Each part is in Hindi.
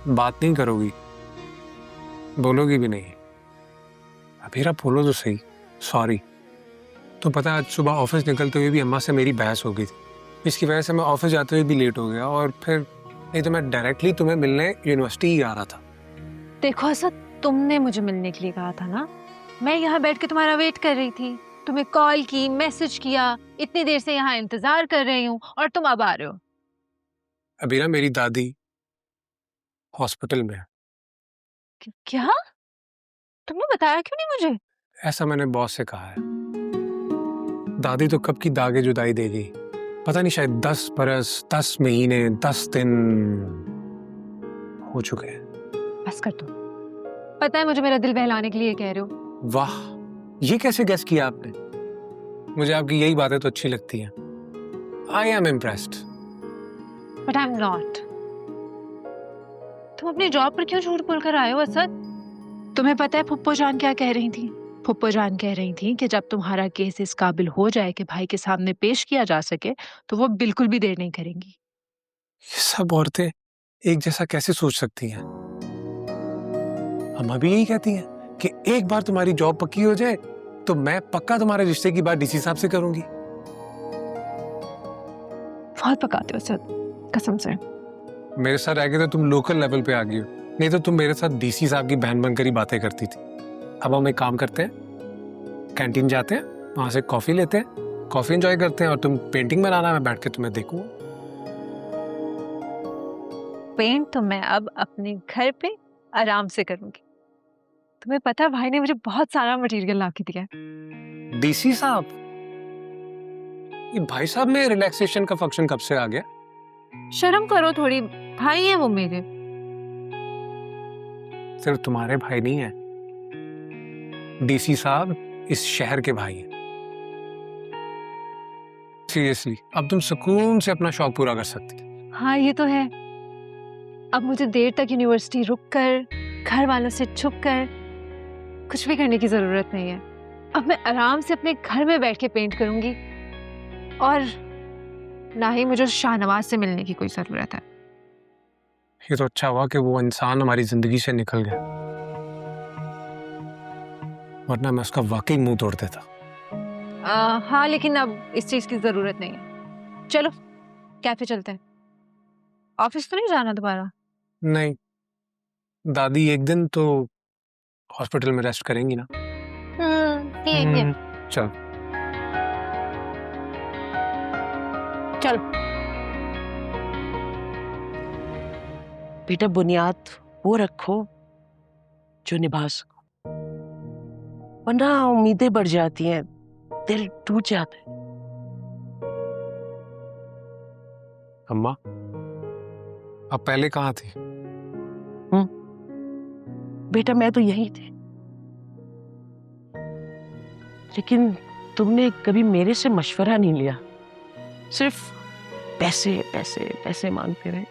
बात नहीं करोगी, बोलोगी भी नहीं। अबीरा बोलो तो सही, सॉरी। तो पता है आज सुबह ऑफिस निकलते हुए भी अम्मा से मेरी बहस हो गई थी, इसकी वजह से मैं ऑफिस जाते हुए भी लेट हो गया, और फिर नहीं तो मैं डायरेक्टली तुम्हें मिलने यूनिवर्सिटी ही आ रहा था। देखो असद, तुमने मुझे मिलने के लिए कहा था ना, मैं यहाँ बैठ के तुम्हारा वेट कर रही थी, तुम्हें कॉल की, मैसेज किया, इतनी देर से यहाँ इंतजार कर रही हूँ और तुम अब आ रहे हो। अबीरा मेरी दादी हॉस्पिटल में है। क्या? तुमने बताया क्यों नहीं मुझे? ऐसा मैंने बॉस से कहा है। दादी तो कब की दागे जुदाई दे गई, पता नहीं, शायद 10 बरस 10 महीने 10 दिन हो चुके हैं। बस कर दो, पता है मुझे मेरा दिल बहलाने के लिए कह रहे हो। वाह, ये कैसे गेस किया आपने? मुझे आपकी यही बातें तो अच्छी लगती हैं। I am impressed. But I am not. तुम अपनी जॉब पर क्यों झूठ बोलकर आए हो असद? तुम्हें पता है फुप्पो जान क्या कह रही थी? फुप्पो जान कह रही थी कि जब तुम्हारा केस इस काबिल हो जाए कि भाई के सामने पेश किया जा सके तो वो बिल्कुल भी देर नहीं करेंगी। ये सब औरतें एक जैसा कैसे सोच सकती हैं? हम भी यही कहती हैं कि एक बार तुम्हारी जॉब पक्की हो जाए तो मैं पक्का तुम्हारे रिश्ते की बात डीसी साहब से करूंगी। बहुत पकाते हो असद, कसम से। मेरे साथ रह के तो तुम लोकल लेवल पे आ गई हो, नहीं तो तुम मेरे साथ डीसी साहब की बहन बनकर ही बातें करती थी। अब हम एक काम करते हैं, कैंटीन जाते हैं, वहां से कॉफी लेते हैं, कॉफी एंजॉय करते हैं, और तुम पेंटिंग बनाना, मैं बैठ के तुम्हें देखूंगा। पेंट तो मैं अब अपने घर पे आराम से करूंगी। तुम्हें पता है भाई ने मुझे बहुत सारा मटेरियल ला के दिया है। डीसी साहब? ये भाई साहब में रिलैक्सेशन का फंक्शन कब से आ गया? शर्म करो थोड़ी, भाई है वो मेरे। सिर्फ तुम्हारे भाई नहीं है, डीसी साहब इस शहर के भाई हैं। सीरियसली, अब तुम सुकून से अपना शौक पूरा कर सकती। हाँ ये तो है। अब मुझे देर तक यूनिवर्सिटी रुककर, घर वालों से छुपकर कुछ भी करने की जरूरत नहीं है। अब मैं आराम से अपने घर में बैठ के पेंट करूंगी, और ना ही मुझे शाहनवाज से मिलने की कोई जरूरत है। ये तो अच्छा हुआ कि वो इंसान हमारी जिंदगी से निकल गया, वरना मैं उसका वाकई मुंह तोड़ देता। हाँ लेकिन अब इस चीज की जरूरत नहीं है। चलो कैफे चलते हैं। ऑफिस तो नहीं जाना दोबारा? नहीं, दादी एक दिन तो हॉस्पिटल में रेस्ट करेंगी ना। ठीक है। चल। चलो। बेटा बुनियाद वो रखो जो निभा सको, वरना उम्मीदें बढ़ जाती हैं, दिल टूट जाता है। अम्मा, अब पहले कहाँ थी? बेटा मैं तो यही थी, लेकिन तुमने कभी मेरे से मशवरा नहीं लिया, सिर्फ पैसे पैसे पैसे मांगते रहे।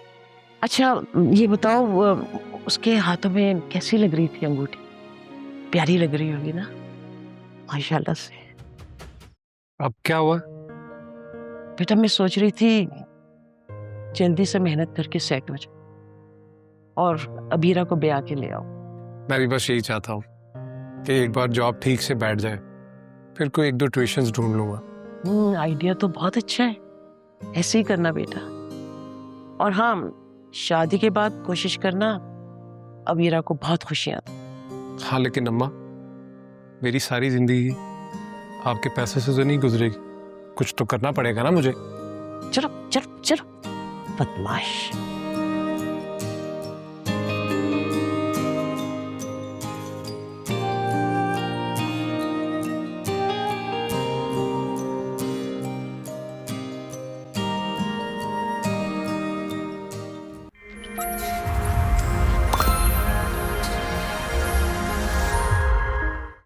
अच्छा ये बताओ, उसके हाथों में कैसी लग रही थी अंगूठी? प्यारी लग रही होगी ना, माशाल्लाह से। अब क्या हुआ? बेटा मैं सोच रही थी जल्दी से मेहनत करके सेट हो जाओ और अबीरा को ब्याह के ले आओ। मैं भी बस यही चाहता हूँ कि एक बार जॉब ठीक से बैठ जाए, फिर कोई 1-2 ट्यूशंस ढूंढ लूंगा। आइडिया तो बहुत अच्छा है, ऐसे ही करना बेटा। और हाँ, शादी के बाद कोशिश करना अबीरा को बहुत खुशियां दें। हाँ लेकिन अम्मा, मेरी सारी जिंदगी आपके पैसे से तो नहीं गुजरेगी, कुछ तो करना पड़ेगा ना मुझे। चलो चलो चलो, बदमाश।